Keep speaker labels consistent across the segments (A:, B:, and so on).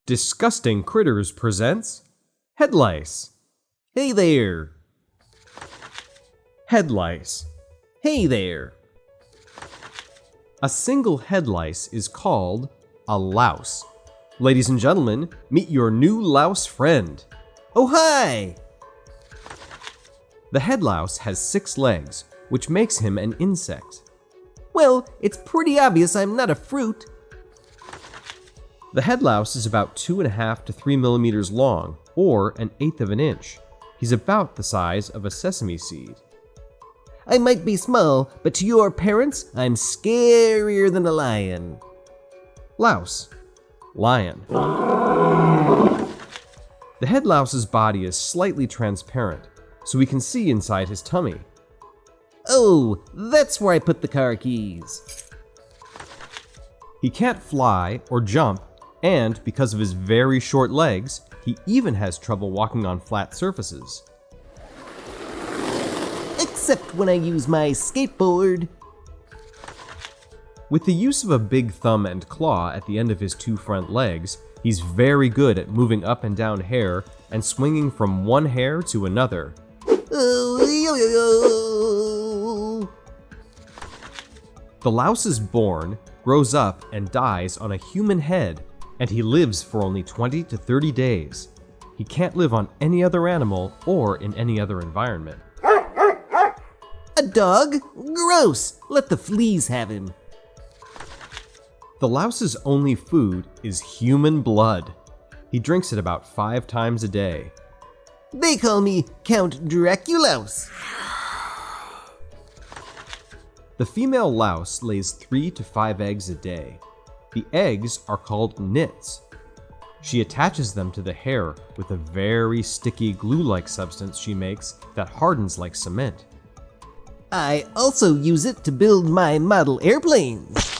A: Disgusting Critters presents Head Lice. Hey there. Head lice. Hey there. A single head lice is called a louse. Ladies and gentlemen, meet your new louse friend. Oh hi! The head louse has 6 legs, which makes him an insect.
B: Well, it's pretty obvious I'm not a fruit.
A: The head louse is about 2.5 to 3 millimeters long, or 1/8 of an inch. He's about the size of a sesame seed.
B: I might be small, but to your parents, I'm scarier than a lion.
A: Louse. Lion. The head louse's body is slightly transparent, so we can see inside his tummy.
B: Oh, that's where I put the car keys.
A: He can't fly or jump, and because of his very short legs, he even has trouble walking on flat surfaces.
B: Except when I use my skateboard.
A: With the use of a big thumb and claw at the end of his 2 front legs, he's very good at moving up and down hair and swinging from one hair to another. The louse is born, grows up, and dies on a human head, and he lives for only 20 to 30 days. He can't live on any other animal or in any other environment.
B: A dog? Gross! Let the fleas have him.
A: The louse's only food is human blood. He drinks it about 5 times a day.
B: They call me Count Draculaus.
A: The female louse lays 3 to 5 eggs a day. The eggs are called nits. She attaches them to the hair with a very sticky glue-like substance she makes that hardens like cement.
B: I also use it to build my model airplanes.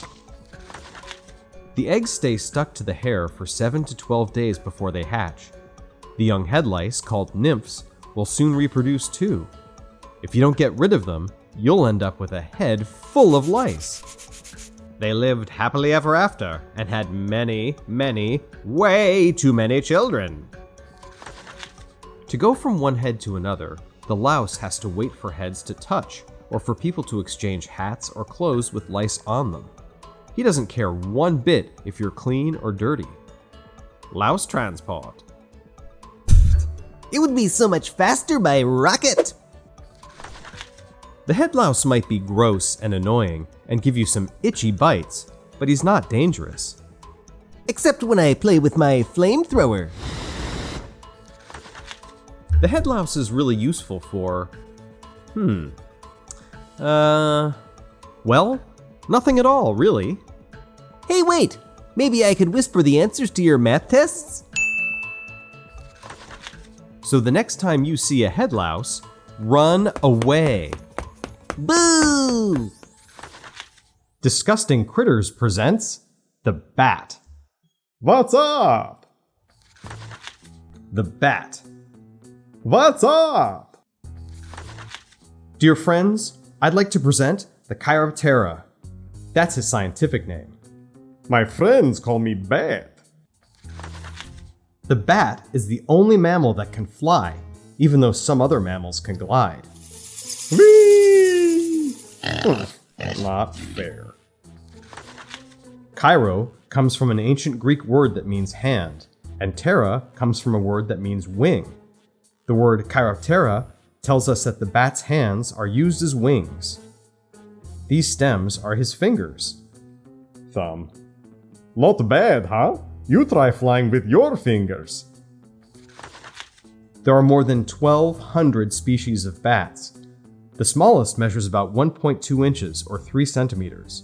A: The eggs stay stuck to the hair for 7 to 12 days before they hatch. The young head lice, called nymphs, will soon reproduce too. If you don't get rid of them, you'll end up with a head full of lice. They lived happily ever after and had many, way too many children. To go from one head to another, the louse has to wait for heads to touch or for people to exchange hats or clothes with lice on them. He doesn't care one bit if you're clean or dirty. Louse transport.
B: It would be so much faster by rocket.
A: The head louse might be gross and annoying and give you some itchy bites, but he's not dangerous.
B: Except when I play with my flamethrower.
A: The head louse is really useful for... well, nothing at all, really.
B: Hey, wait! Maybe I could whisper the answers to your math tests?
A: So the next time you see a head louse, run away.
B: Boo!
A: Disgusting Critters presents The Bat. What's up? The Bat. What's up? Dear friends, I'd like to present the Chiroptera. That's his scientific name. My friends call me Bat. The bat is the only mammal that can fly, even though some other mammals can glide. Whee! Not fair. Chiro comes from an ancient Greek word that means hand, and ptera comes from a word that means wing. The word chiroptera tells us that the bat's hands are used as wings. These stems are his fingers. Thumb. Not bad, huh? You try flying with your fingers. There are more than 1,200 species of bats. The smallest measures about 1.2 inches or 3 centimeters.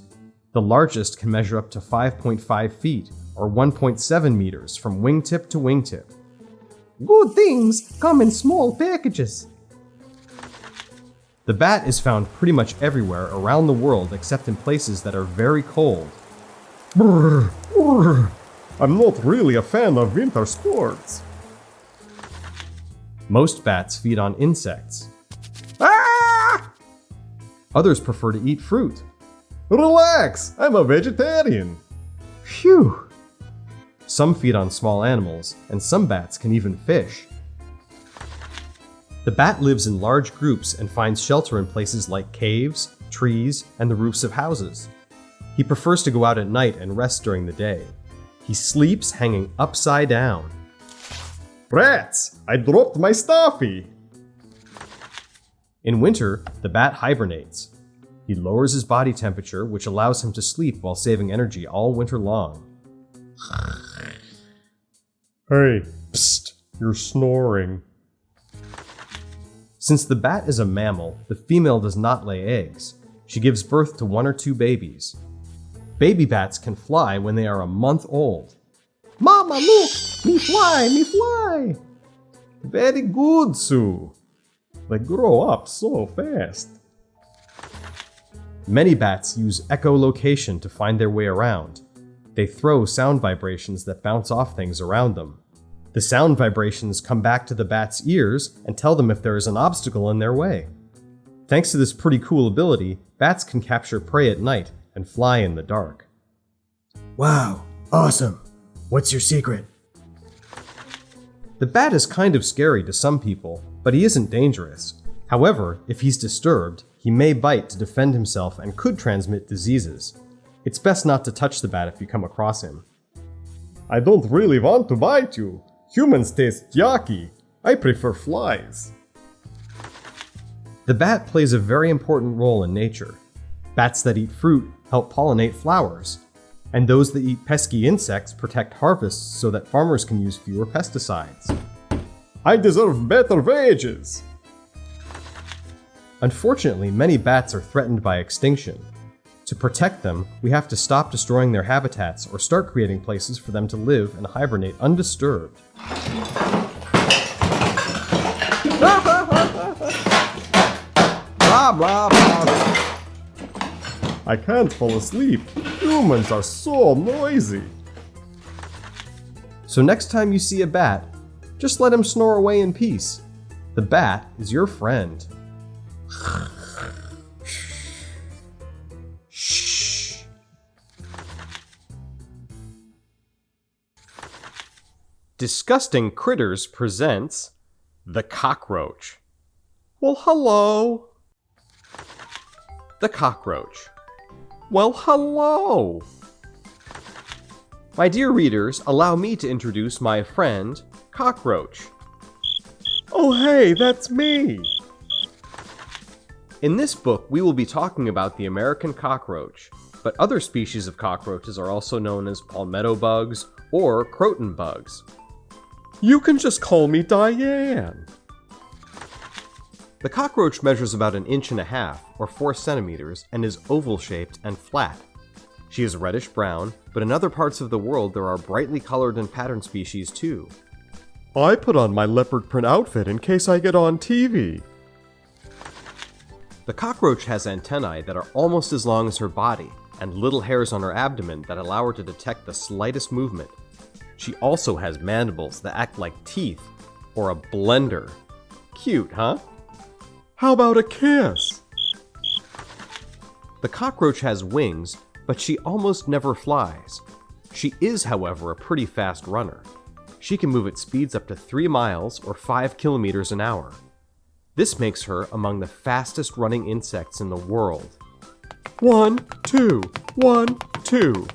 A: The largest can measure up to 5.5 feet or 1.7 meters from wingtip to wingtip.
B: Good things come in small packages.
A: The bat is found pretty much everywhere around the world except in places that are very cold.
C: Brr, brr. I'm not really a fan of winter sports.
A: Most bats feed on insects.
C: Ah!
A: Others prefer to eat fruit.
C: Relax, I'm a vegetarian.
A: Phew! Some feed on small animals, and some bats can even fish. The bat lives in large groups and finds shelter in places like caves, trees, and the roofs of houses. He prefers to go out at night and rest during the day. He sleeps hanging upside down.
C: Rats! I dropped my stuffy!
A: In winter, the bat hibernates. He lowers his body temperature, which allows him to sleep while saving energy all winter long.
C: Hey, psst, you're snoring.
A: Since the bat is a mammal, the female does not lay eggs. She gives birth to 1 or 2 babies. Baby bats can fly when they are a month old.
C: Mama, look! Me fly, me fly! Very good, Sue. They grow up so fast.
A: Many bats use echolocation to find their way around. They throw sound vibrations that bounce off things around them. The sound vibrations come back to the bat's ears and tell them if there is an obstacle in their way. Thanks to this pretty cool ability, bats can capture prey at night and fly in the dark.
B: Wow, awesome. What's your secret?
A: The bat is kind of scary to some people, but he isn't dangerous. However, if he's disturbed, he may bite to defend himself and could transmit diseases. It's best not to touch the bat if you come across him.
C: I don't really want to bite you. Humans taste yucky. I prefer flies.
A: The bat plays a very important role in nature. Bats that eat fruit help pollinate flowers, and those that eat pesky insects protect harvests so that farmers can use fewer pesticides.
C: I deserve better wages.
A: Unfortunately, many bats are threatened by extinction. To protect them, we have to stop destroying their habitats or start creating places for them to live and hibernate undisturbed.
B: Blah, blah, blah.
C: I can't fall asleep. Humans are so noisy.
A: So next time you see a bat, just let him snore away in peace. The bat is your friend. Shh. Disgusting Critters presents The Cockroach. Well, hello. The Cockroach. Well, hello. My dear readers, allow me to introduce my friend, Cockroach.
C: Oh hey, that's me.
A: In this book, we will be talking about the American cockroach, but other species of cockroaches are also known as palmetto bugs or croton bugs.
C: You can just call me Diane.
A: The cockroach measures about 1.5 inches or 4 centimeters and is oval-shaped and flat. She is reddish-brown, but in other parts of the world there are brightly colored and patterned species too.
C: I put on my leopard print outfit in case I get on TV.
A: The cockroach has antennae that are almost as long as her body and little hairs on her abdomen that allow her to detect the slightest movement. She also has mandibles that act like teeth or a blender. Cute, huh?
C: How about a kiss?
A: The cockroach has wings, but she almost never flies. She is, however, a pretty fast runner. She can move at speeds up to 3 miles or 5 kilometers an hour. This makes her among the fastest running insects in the world.
C: 1, 2, 1, 2.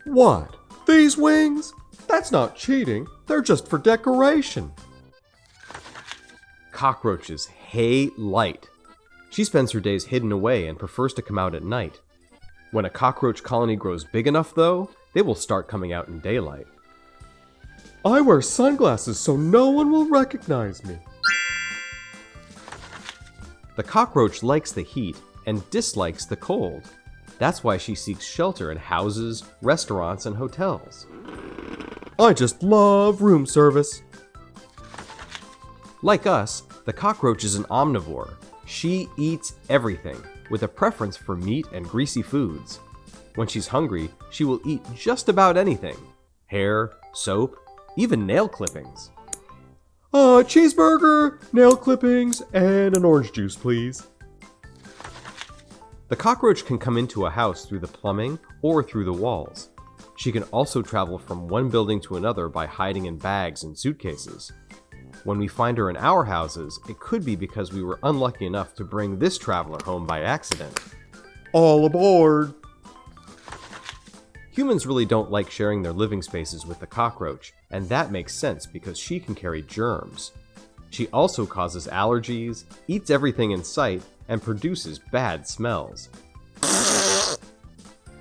C: What? These wings? That's not cheating. They're just for decoration.
A: Cockroaches hate light. She spends her days hidden away and prefers to come out at night. When a cockroach colony grows big enough, though, they will start coming out in daylight.
C: I wear sunglasses so no one will recognize me.
A: The cockroach likes the heat and dislikes the cold. That's why she seeks shelter in houses, restaurants, and hotels.
C: I just love room service.
A: Like us, the cockroach is an omnivore. She eats everything, with a preference for meat and greasy foods. When she's hungry, she will eat just about anything. Hair, soap, even nail clippings.
C: Cheeseburger, nail clippings, and an orange juice, please.
A: The cockroach can come into a house through the plumbing or through the walls. She can also travel from one building to another by hiding in bags and suitcases. When we find her in our houses, it could be because we were unlucky enough to bring this traveler home by accident.
C: All aboard!
A: Humans really don't like sharing their living spaces with the cockroach, and that makes sense because she can carry germs. She also causes allergies, eats everything in sight, and produces bad smells.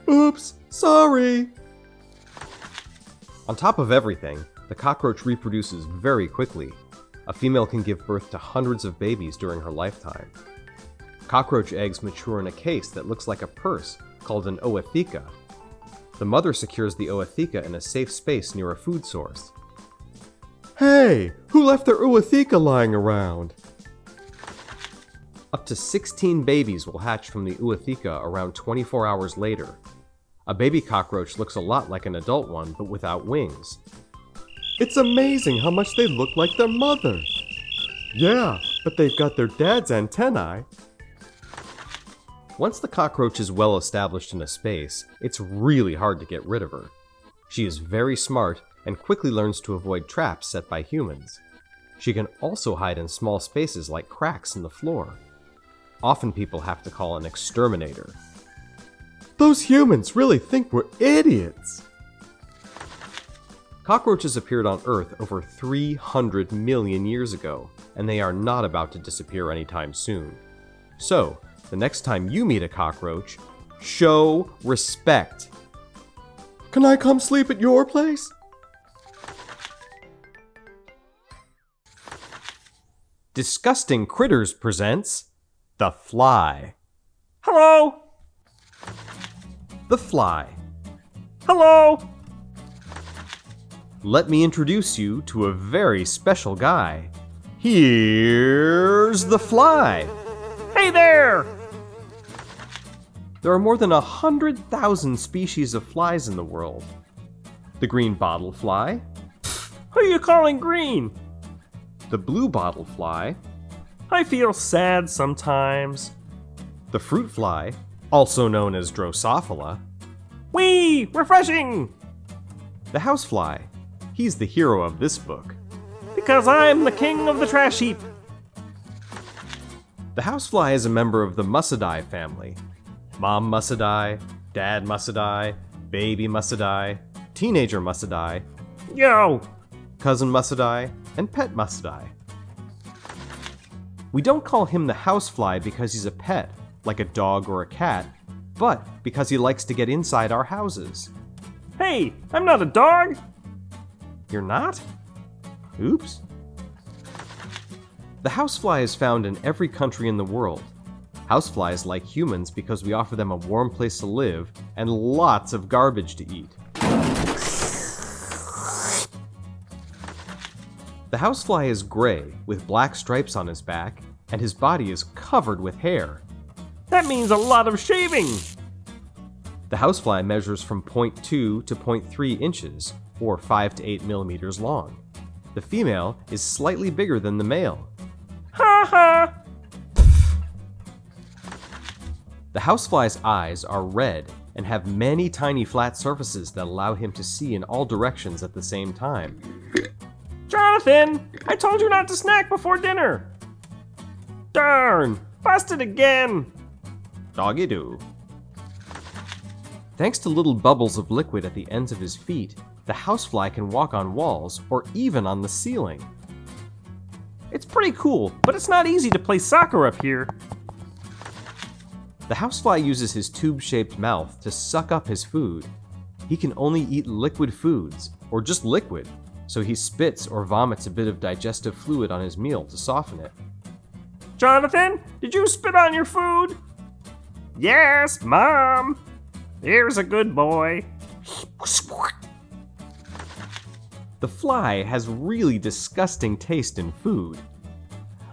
C: Oops, sorry!
A: On top of everything, the cockroach reproduces very quickly. A female can give birth to hundreds of babies during her lifetime. Cockroach eggs mature in a case that looks like a purse, called an ootheca. The mother secures the ootheca in a safe space near a food source.
C: Hey, who left their ootheca lying around?
A: Up to 16 babies will hatch from the ootheca around 24 hours later. A baby cockroach looks a lot like an adult one, but without wings.
C: It's amazing how much they look like their mother. Yeah, but they've got their dad's antennae.
A: Once the cockroach is well established in a space, it's really hard to get rid of her. She is very smart and quickly learns to avoid traps set by humans. She can also hide in small spaces like cracks in the floor. Often people have to call an exterminator.
C: Those humans really think we're idiots.
A: Cockroaches appeared on Earth over 300 million years ago, and they are not about to disappear anytime soon. So, the next time you meet a cockroach, show respect.
C: Can I come sleep at your place?
A: Disgusting Critters presents The Fly.
D: Hello?
A: The Fly.
D: Hello?
A: Let me introduce you to a very special guy. Here's the Fly.
D: Hey there!
A: There are more than 100,000 species of flies in the world. The green bottle fly,
D: Who are you calling green?
A: the blue bottle fly,
D: I feel sad sometimes.
A: the fruit fly, also known as Drosophila,
D: Whee! Refreshing!
A: the housefly. He's the hero of this book.
D: Because I'm the king of the trash heap.
A: The housefly is a member of the Mucidae family. Mom Mucidae, Dad Mucidae, Baby Mucidae, Teenager Mucidae,
D: Yo!
A: Cousin Mucidae, and Pet Mucidae. We don't call him the housefly because he's a pet, like a dog or a cat, but because he likes to get inside our houses.
D: Hey, I'm not a dog!
A: You're not? Oops. The housefly is found in every country in the world. Houseflies like humans because we offer them a warm place to live and lots of garbage to eat. The housefly is gray with black stripes on his back, and his body is covered with hair.
D: That means a lot of shaving!
A: The housefly measures from 0.2 to 0.3 inches, or 5 to 8 millimeters long. The female is slightly bigger than the male.
D: Ha ha!
A: The housefly's eyes are red and have many tiny flat surfaces that allow him to see in all directions at the same time.
D: Jonathan! I told you not to snack before dinner! Darn! Busted again!
A: Doggy-doo. Thanks to little bubbles of liquid at the ends of his feet, the housefly can walk on walls or even on the ceiling.
D: It's pretty cool, but it's not easy to play soccer up here.
A: The housefly uses his tube-shaped mouth to suck up his food. He can only eat liquid foods, or just liquid, so he spits or vomits a bit of digestive fluid on his meal to soften it.
D: Jonathan, did you spit on your food? Yes, Mom. Here's a good boy.
A: The fly has really disgusting taste in food.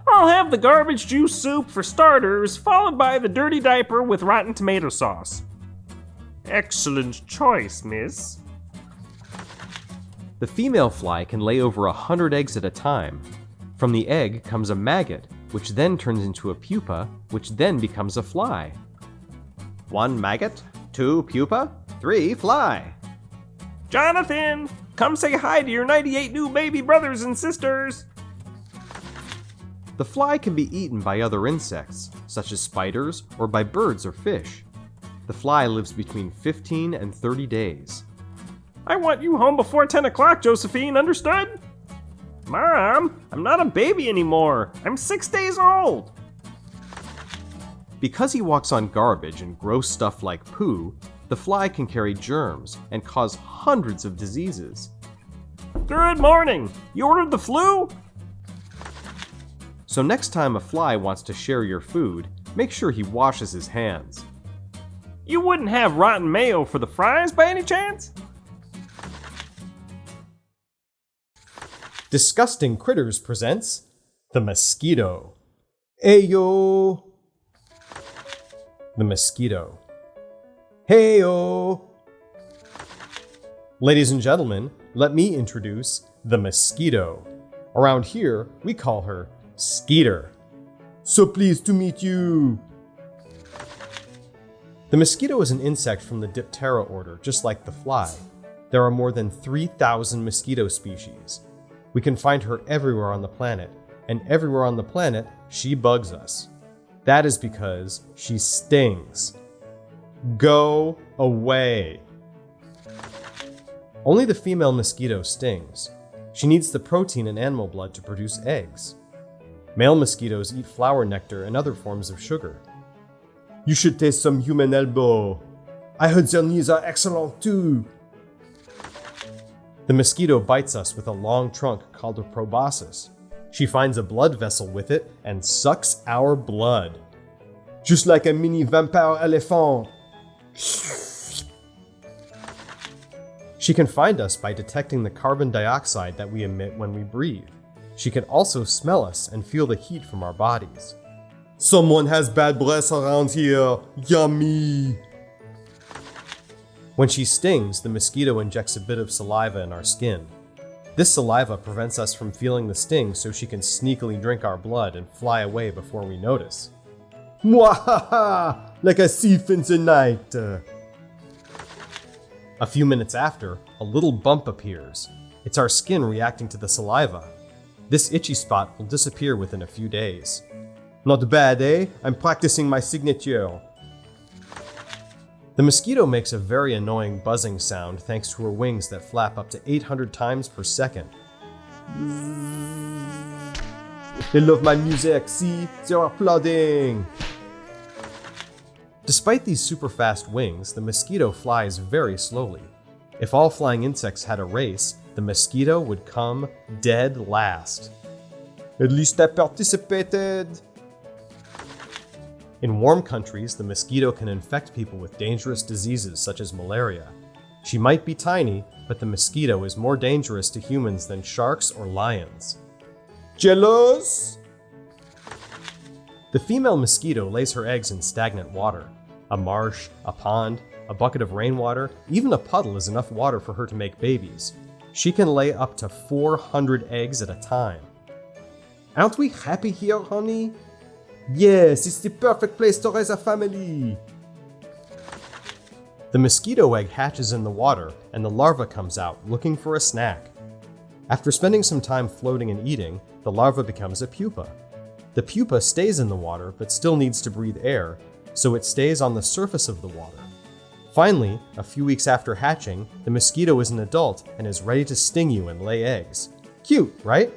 D: I'll have the garbage juice soup for starters, followed by the dirty diaper with rotten tomato sauce. Excellent choice, miss.
A: The female fly can lay over 100 eggs at a time. From the egg comes a maggot, which then turns into a pupa, which then becomes a fly. 1 maggot, 2 pupa, 3 fly.
D: Jonathan, come say hi to your 98 new baby brothers and sisters.
A: The fly can be eaten by other insects, such as spiders, or by birds or fish. The fly lives between 15 and 30 days.
D: I want you home before 10 o'clock, Josephine, understood? Mom, I'm not a baby anymore. I'm 6 days old.
A: Because he walks on garbage and gross stuff like poo, the fly can carry germs and cause hundreds of diseases.
D: Good morning. You ordered the flu?
A: So next time a fly wants to share your food, make sure he washes his hands.
D: You wouldn't have rotten mayo for the fries by any chance?
A: Disgusting Critters presents The Mosquito. Ayo! The Mosquito. Heyo! Ladies and gentlemen, let me introduce the Mosquito. Around here, we call her Skeeter. So pleased to meet you! The mosquito is an insect from the Diptera order, just like the fly. There are more than 3,000 mosquito species. We can find her everywhere on the planet, and everywhere on the planet, she bugs us. That is because she stings. Go away. Only the female mosquito stings. She needs the protein in animal blood to produce eggs. Male mosquitoes eat flower nectar and other forms of sugar. You should taste some human elbow. I heard their knees are excellent too. The mosquito bites us with a long trunk called a proboscis. She finds a blood vessel with it and sucks our blood. Just like a mini vampire elephant. She can find us by detecting the carbon dioxide that we emit when we breathe. She can also smell us and feel the heat from our bodies. Someone has bad breath around here. Yummy! When she stings, the mosquito injects a bit of saliva in our skin. This saliva prevents us from feeling the sting so she can sneakily drink our blood and fly away before we notice. Mwahaha! Like a thief in the night! A few minutes after, a little bump appears. It's our skin reacting to the saliva. This itchy spot will disappear within a few days. Not bad, eh? I'm practicing my signature. The mosquito makes a very annoying buzzing sound thanks to her wings that flap up to 800 times per second. They love my music, see? They're applauding! Despite these super fast wings, the mosquito flies very slowly. If all flying insects had a race, the mosquito would come dead last. At least I participated! In warm countries, the mosquito can infect people with dangerous diseases such as malaria. She might be tiny, but the mosquito is more dangerous to humans than sharks or lions. Jealous? The female mosquito lays her eggs in stagnant water. A marsh, a pond, a bucket of rainwater, even a puddle is enough water for her to make babies. She can lay up to 400 eggs at a time. Aren't we happy here, honey? Yes, it's the perfect place to raise a family. The mosquito egg hatches in the water and the larva comes out looking for a snack. After spending some time floating and eating, the larva becomes a pupa. The pupa stays in the water but still needs to breathe air, so it stays on the surface of the water. Finally, a few weeks after hatching, the mosquito is an adult and is ready to sting you and lay eggs. Cute, right?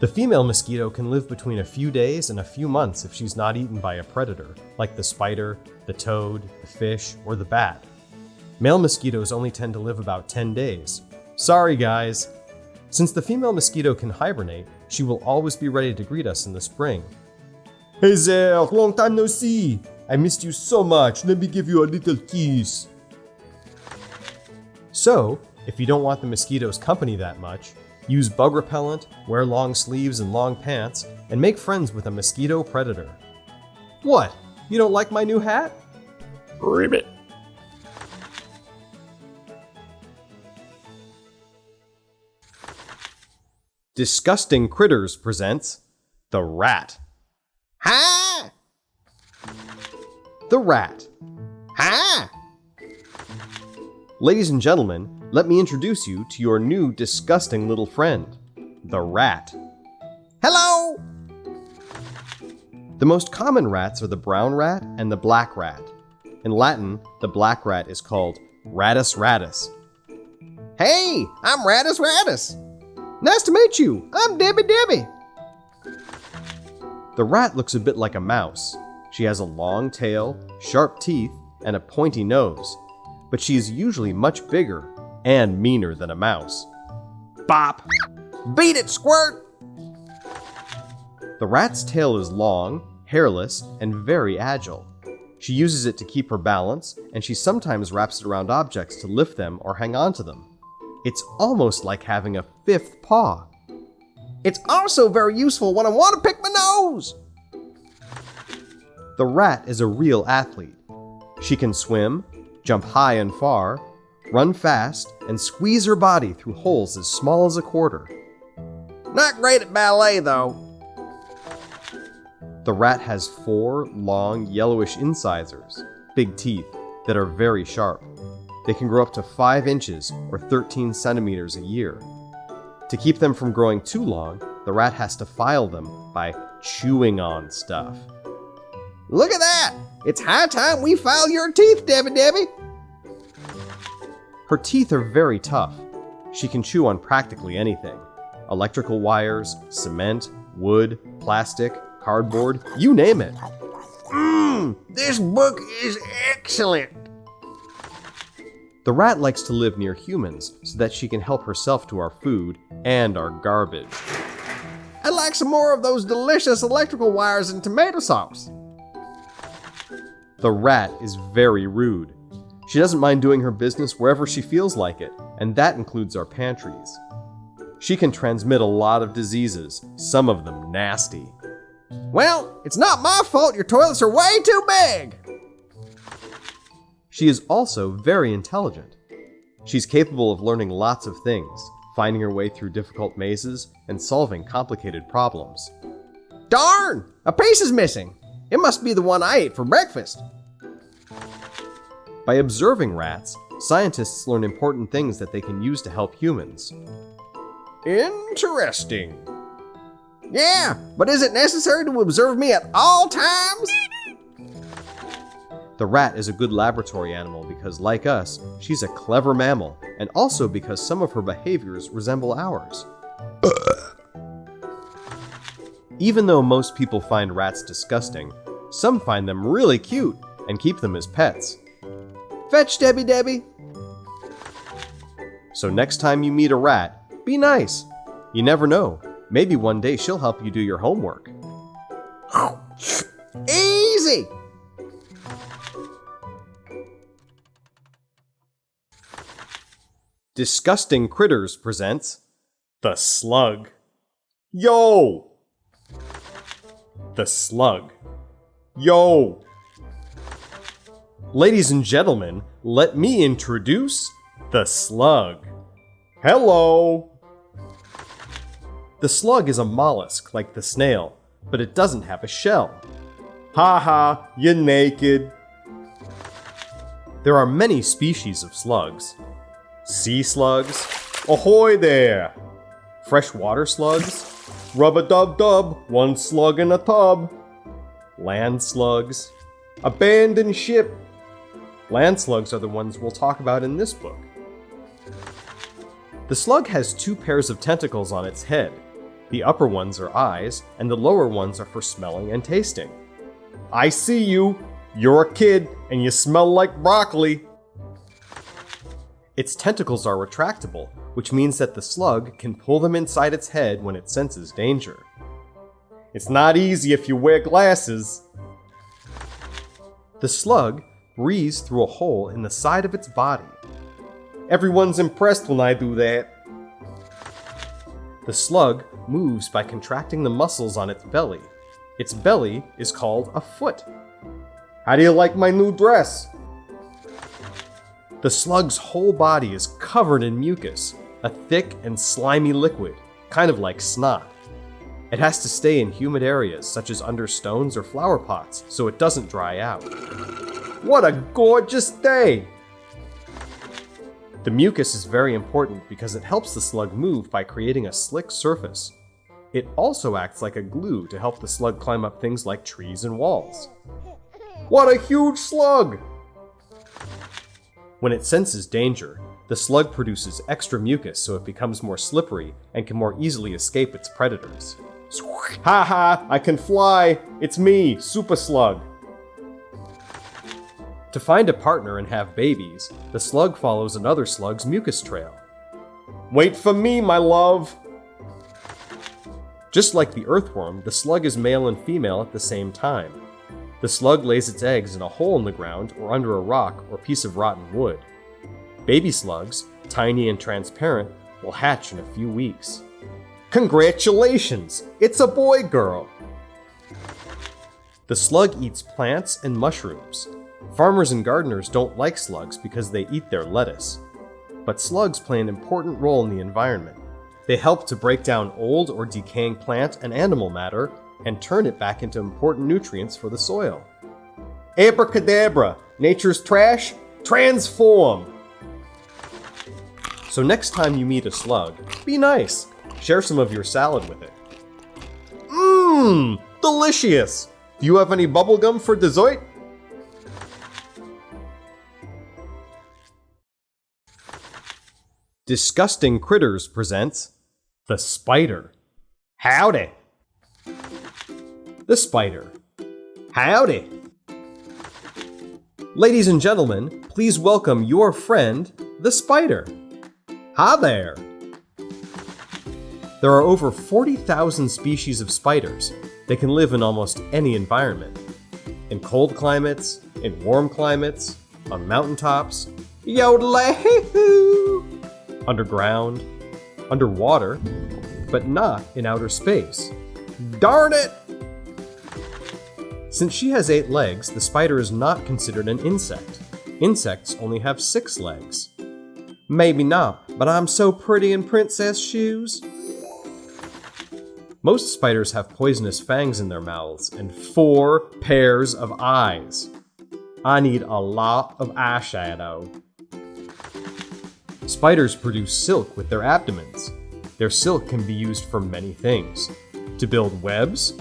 A: The female mosquito can live between a few days and a few months if she's not eaten by a predator, like the spider, the toad, the fish, or the bat. Male mosquitoes only tend to live about 10 days. Sorry, guys. Since the female mosquito can hibernate, she will always be ready to greet us in the spring. Hey there, long time no see. I missed you so much. Let me give you a little kiss. So, if you don't want the mosquito's company that much, use bug repellent, wear long sleeves and long pants, and make friends with a mosquito predator. What? You don't like my new hat?
D: Ribbit.
A: Disgusting Critters presents The Rat.
B: Ha!
A: The rat.
B: Ha!
A: Ladies and gentlemen, let me introduce you to your new disgusting little friend, the rat.
B: Hello!
A: The most common rats are the brown rat and the black rat. In Latin, the black rat is called Rattus rattus.
B: Hey, I'm Rattus Rattus. Nice to meet you. I'm Debbie Debbie.
A: The rat looks a bit like a mouse. She has a long tail, sharp teeth, and a pointy nose, but she is usually much bigger and meaner than a mouse.
B: Bop. Beat it, Squirt.
A: The rat's tail is long, hairless, and very agile. She uses it to keep her balance, and she sometimes wraps it around objects to lift them or hang on to them. It's almost like having a fifth paw.
B: It's also very useful when I want to pick my nose.
A: The rat is a real athlete. She can swim, jump high and far, run fast, and squeeze her body through holes as small as a quarter.
B: Not great at ballet, though.
A: The rat has 4 long, yellowish incisors, big teeth, that are very sharp. They can grow up to 5 inches or 13 centimeters a year. To keep them from growing too long, the rat has to file them by chewing on stuff.
B: Look at that! It's high time we file your teeth, Debbie Debbie.
A: Her teeth are very tough. She can chew on practically anything. Electrical wires, cement, wood, plastic, cardboard, you name it.
B: This book is excellent.
A: The rat likes to live near humans so that she can help herself to our food and our garbage.
B: I'd like some more of those delicious electrical wires and tomato sauce.
A: The rat is very rude. She doesn't mind doing her business wherever she feels like it, and that includes our pantries. She can transmit a lot of diseases, some of them nasty.
B: Well, it's not my fault your toilets are way too big.
A: She is also very intelligent. She's capable of learning lots of things, finding her way through difficult mazes, and solving complicated problems.
B: Darn! A piece is missing. It must be the one I ate for breakfast.
A: By observing rats, scientists learn important things that they can use to help humans.
B: Interesting. Yeah, but is it necessary to observe me at all times?
A: The rat is a good laboratory animal because, like us, she's a clever mammal, and also because some of her behaviors resemble ours. Even though most people find rats disgusting, some find them really cute and keep them as pets.
B: Fetch, Debbie Debbie.
A: So next time you meet a rat, be nice. You never know. Maybe one day she'll help you do your homework.
B: Easy!
A: Disgusting Critters presents The Slug. Yo! The Slug. Yo! Ladies and gentlemen, let me introduce the slug. Hello! The slug is a mollusk like the snail, but it doesn't have a shell. Ha ha, you're naked. There are many species of slugs. Sea slugs, ahoy there! Freshwater slugs, rub-a-dub-dub, one slug in a tub. Land slugs, abandoned ship. Land slugs are the ones we'll talk about in this book. The slug has 2 pairs of tentacles on its head. The upper ones are eyes, and the lower ones are for smelling and tasting. I see you! You're a kid, and you smell like broccoli! Its tentacles are retractable, which means that the slug can pull them inside its head when it senses danger. It's not easy if you wear glasses. The slug breathes through a hole in the side of its body. Everyone's impressed when I do that. The slug moves by contracting the muscles on its belly. Its belly is called a foot. How do you like my new dress? The slug's whole body is covered in mucus, a thick and slimy liquid, kind of like snot. It has to stay in humid areas, such as under stones or flower pots, so it doesn't dry out. What a gorgeous day! The mucus is very important because it helps the slug move by creating a slick surface. It also acts like a glue to help the slug climb up things like trees and walls. What a huge slug! When it senses danger, the slug produces extra mucus so it becomes more slippery and can more easily escape its predators. Ha ha! I can fly! It's me, Super Slug! To find a partner and have babies, the slug follows another slug's mucus trail. Wait for me, my love! Just like the earthworm, the slug is male and female at the same time. The slug lays its eggs in a hole in the ground or under a rock or piece of rotten wood. Baby slugs, tiny and transparent, will hatch in a few weeks. Congratulations! It's a boy girl! The slug eats plants and mushrooms. Farmers and gardeners don't like slugs because they eat their lettuce. But slugs play an important role in the environment. They help to break down old or decaying plant and animal matter and turn it back into important nutrients for the soil. Abracadabra! Nature's trash? Transform! So next time you meet a slug, be nice. Share some of your salad with it. Mmm! Delicious! Do you have any bubblegum for dessert? Disgusting Critters presents The Spider. Howdy! The Spider. Howdy! Ladies and gentlemen, please welcome your friend, the Spider. Hi there! There are over 40,000 species of spiders. They can live in almost any environment. In cold climates, in warm climates, on mountaintops, yodelay-hoo-hoo, underground, underwater, but not in outer space. Darn it! Since she has 8 legs, the spider is not considered an insect. Insects only have 6 legs. Maybe not, but I'm so pretty in princess shoes. Most spiders have poisonous fangs in their mouths and 4 pairs of eyes. I need a lot of eyeshadow. Spiders produce silk with their abdomens. Their silk can be used for many things. To build webs,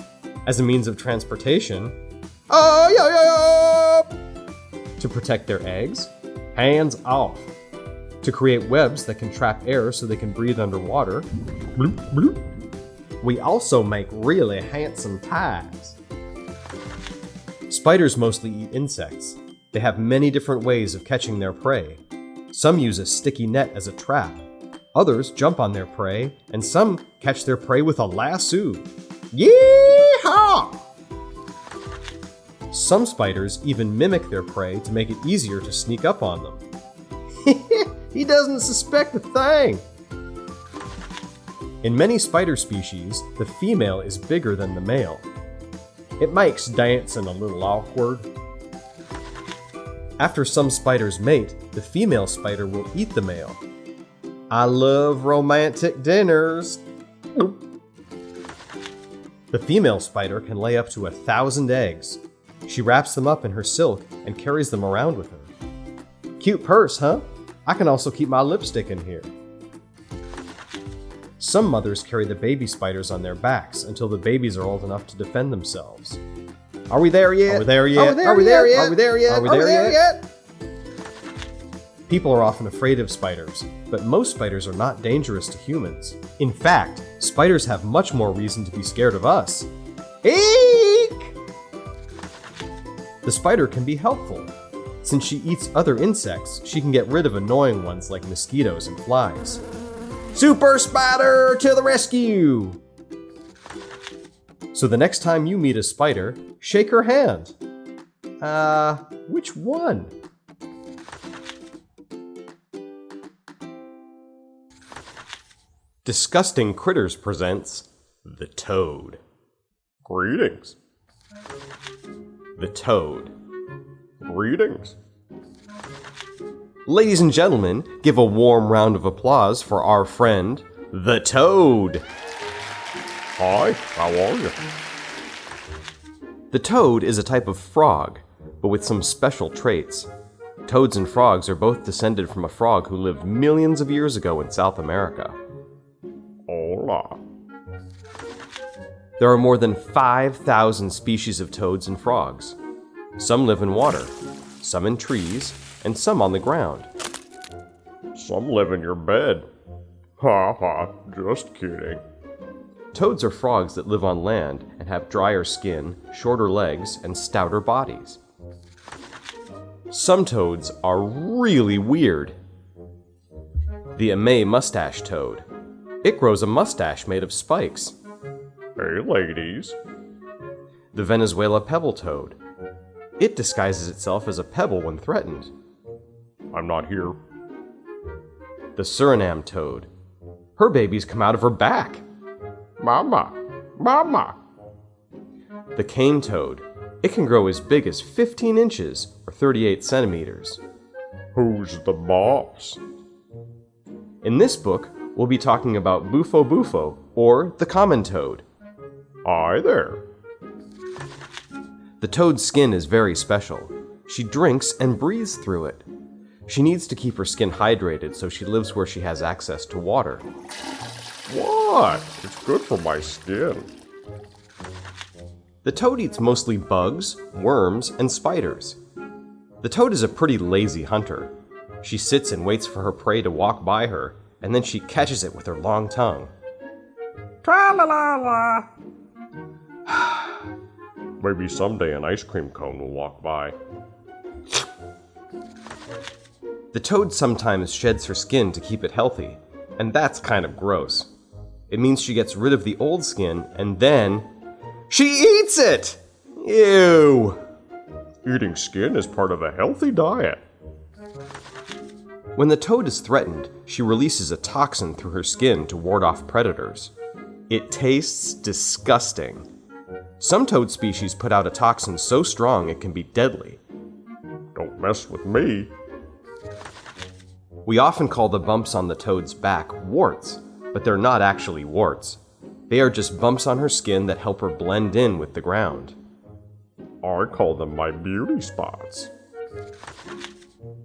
A: as a means of transportation, to protect their eggs, hands off. To create webs that can trap air so they can breathe underwater. Bloop, bloop. We also make really handsome ties. Spiders mostly eat insects. They have many different ways of catching their prey. Some use a sticky net as a trap. Others jump on their prey, and some catch their prey with a lasso. Yeehaw! Some spiders even mimic their prey to make it easier to sneak up on them. He doesn't suspect a thing! In many spider species, the female is bigger than the male. It makes dancing a little awkward. After some spiders mate, the female spider will eat the male. I love romantic dinners. The female spider can lay up to 1,000 eggs. She wraps them up in her silk and carries them around with her. Cute purse, huh? I can also keep my lipstick in here. Some mothers carry the baby spiders on their backs until the babies are old enough to defend themselves. Are we there yet? Are we there yet? Are we there yet? Are we there yet? Are we there yet? People are often afraid of spiders, but most spiders are not dangerous to humans. In fact, spiders have much more reason to be scared of us. Eek! The spider can be helpful. Since she eats other insects, she can get rid of annoying ones like mosquitoes and flies. Super Spider to the rescue! So the next time you meet a spider, shake her hand. Which one? Disgusting Critters presents The Toad. Greetings. The Toad. Greetings. Ladies and gentlemen, give a warm round of applause for our friend, the Toad.
C: Hi, how are you?
A: The toad is a type of frog, but with some special traits. Toads and frogs are both descended from a frog who lived millions of years ago in South America.
C: Hola.
A: There are more than 5,000 species of toads and frogs. Some live in water, some in trees, and some on the ground.
C: Some live in your bed. Ha ha, just kidding.
A: Toads are frogs that live on land and have drier skin, shorter legs, and stouter bodies. Some toads are really weird. The amuse mustache toad. It grows a mustache made of spikes.
C: Hey ladies.
A: The Venezuela pebble toad. It disguises itself as a pebble when threatened.
C: I'm not here.
A: The Suriname toad. Her babies come out of her back.
C: Mama. Mama.
A: The cane toad. It can grow as big as 15 inches or 38 centimeters.
C: Who's the boss?
A: In this book, we'll be talking about Bufo Bufo, or the common toad.
C: Hi there.
A: The toad's skin is very special. She drinks and breathes through it. She needs to keep her skin hydrated, so she lives where she has access to water.
C: What? It's good for my skin.
A: The toad eats mostly bugs, worms, and spiders. The toad is a pretty lazy hunter. She sits and waits for her prey to walk by her, and then she catches it with her long tongue.
D: Tra-la-la-la.
C: Maybe someday an ice cream cone will walk by.
A: The toad sometimes sheds her skin to keep it healthy, and that's kind of gross. It means she gets rid of the old skin, and then she eats it! Ew!
C: Eating skin is part of a healthy diet.
A: When the toad is threatened, she releases a toxin through her skin to ward off predators. It tastes disgusting. Some toad species put out a toxin so strong it can be deadly.
C: Don't mess with me.
A: We often call the bumps on the toad's back warts, but they're not actually warts. They are just bumps on her skin that help her blend in with the ground.
C: I call them my beauty spots.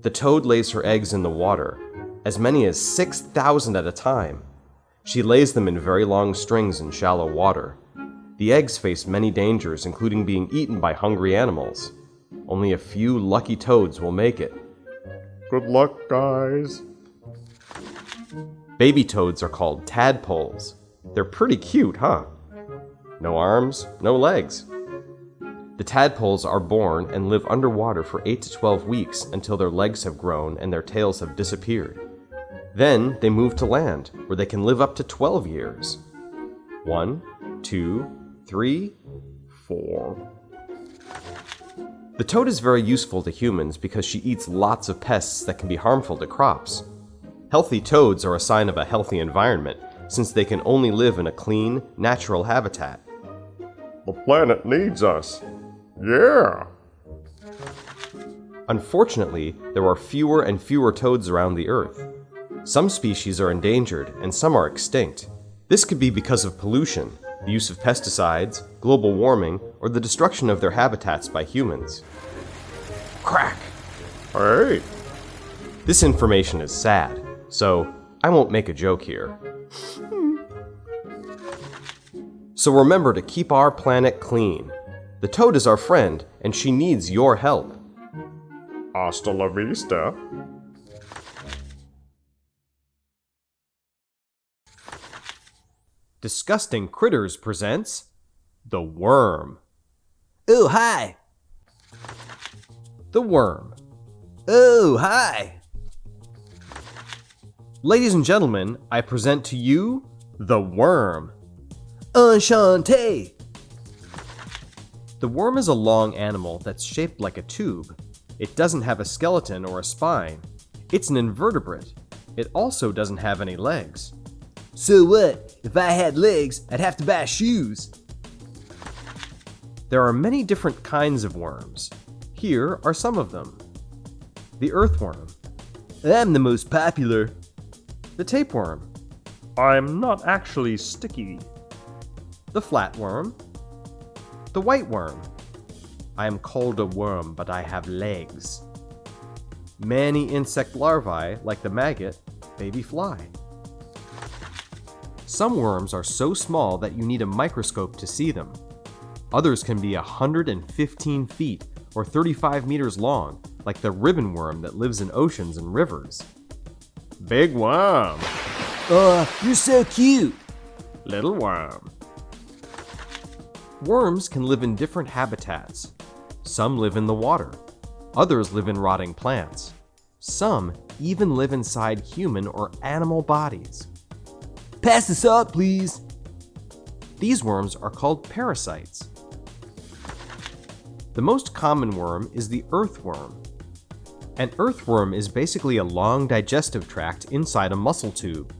A: The toad lays her eggs in the water, as many as 6,000 at a time. She lays them in very long strings in shallow water. The eggs face many dangers, including being eaten by hungry animals. Only a few lucky toads will make it.
C: Good luck, guys.
A: Baby toads are called tadpoles. They're pretty cute, huh? No arms, no legs. The tadpoles are born and live underwater for 8 to 12 weeks until their legs have grown and their tails have disappeared. Then they move to land, where they can live up to 12 years. 1, 2, 3, 4. The toad is very useful to humans because she eats lots of pests that can be harmful to crops. Healthy toads are a sign of a healthy environment, since they can only live in a clean, natural habitat.
C: The planet needs us. Yeah.
A: Unfortunately, there are fewer and fewer toads around the Earth. Some species are endangered and some are extinct. This could be because of pollution, the use of pesticides, global warming, or the destruction of their habitats by humans. Crack!
C: Hey.
A: This information is sad, so I won't make a joke here. So remember to keep our planet clean. The toad is our friend, and she needs your help.
C: Hasta la vista.
A: Disgusting Critters presents The Worm.
B: Oh, hi.
A: The Worm.
B: Oh, hi.
A: Ladies and gentlemen, I present to you The Worm.
B: Enchanté.
A: The worm is a long animal that's shaped like a tube. It doesn't have a skeleton or a spine. It's an invertebrate. It also doesn't have any legs.
B: So what? If I had legs, I'd have to buy shoes.
A: There are many different kinds of worms. Here are some of them. The earthworm.
B: I'm the most popular.
A: The tapeworm.
D: I'm not actually sticky.
A: The flatworm. The white worm. I am called a worm, but I have legs. Many insect larvae, like the maggot, baby fly. Some worms are so small that you need a microscope to see them. Others can be 115 feet or 35 meters long, like the ribbon worm that lives in oceans and rivers.
D: Big worm.
B: You're so cute.
D: Little worm.
A: Worms can live in different habitats. Some live in the water. Others live in rotting plants. Some even live inside human or animal bodies.
B: Pass the salt, please.
A: These worms are called parasites. The most common worm is the earthworm. An earthworm is basically a long digestive tract inside a muscle tube.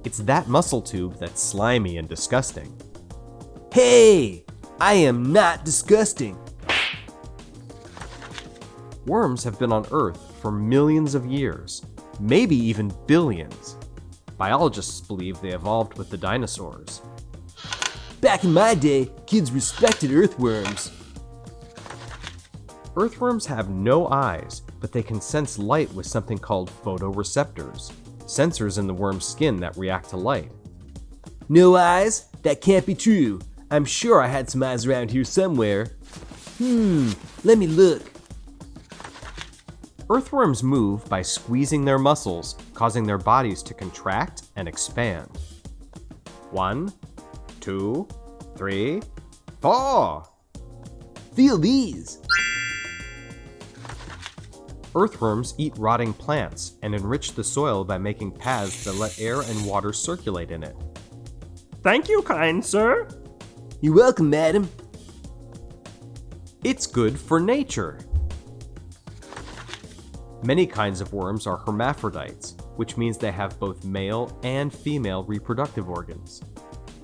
A: It's that muscle tube that's slimy and disgusting.
B: Hey, I am not disgusting.
A: Worms have been on Earth for millions of years, maybe even billions. Biologists believe they evolved with the dinosaurs.
B: Back in my day, kids respected earthworms.
A: Earthworms have no eyes, but they can sense light with something called photoreceptors, sensors in the worm's skin that react to light.
B: No eyes? That can't be true. I'm sure I had some eyes around here somewhere. Let me look.
A: Earthworms move by squeezing their muscles, causing their bodies to contract and expand. 1, 2, 3, 4.
B: Feel these.
A: Earthworms eat rotting plants and enrich the soil by making paths that let air and water circulate in it.
D: Thank you, kind sir.
B: You're welcome, madam.
A: It's good for nature. Many kinds of worms are hermaphrodites, which means they have both male and female reproductive organs.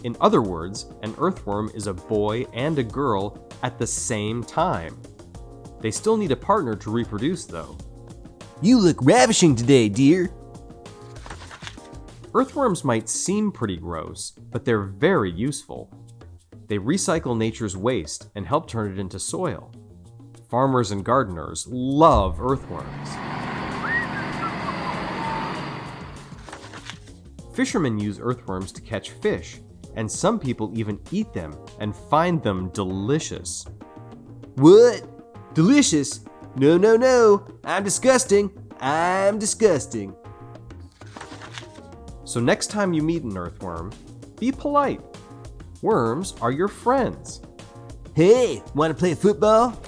A: In other words, an earthworm is a boy and a girl at the same time. They still need a partner to reproduce, though.
B: You look ravishing today, dear.
A: Earthworms might seem pretty gross, but they're very useful. They recycle nature's waste and help turn it into soil. Farmers and gardeners love earthworms. Fishermen use earthworms to catch fish, and some people even eat them and find them delicious.
B: What? Delicious? No, no, no. I'm disgusting. I'm disgusting.
A: So next time you meet an earthworm, be polite. Worms are your friends.
B: Hey, wanna play football?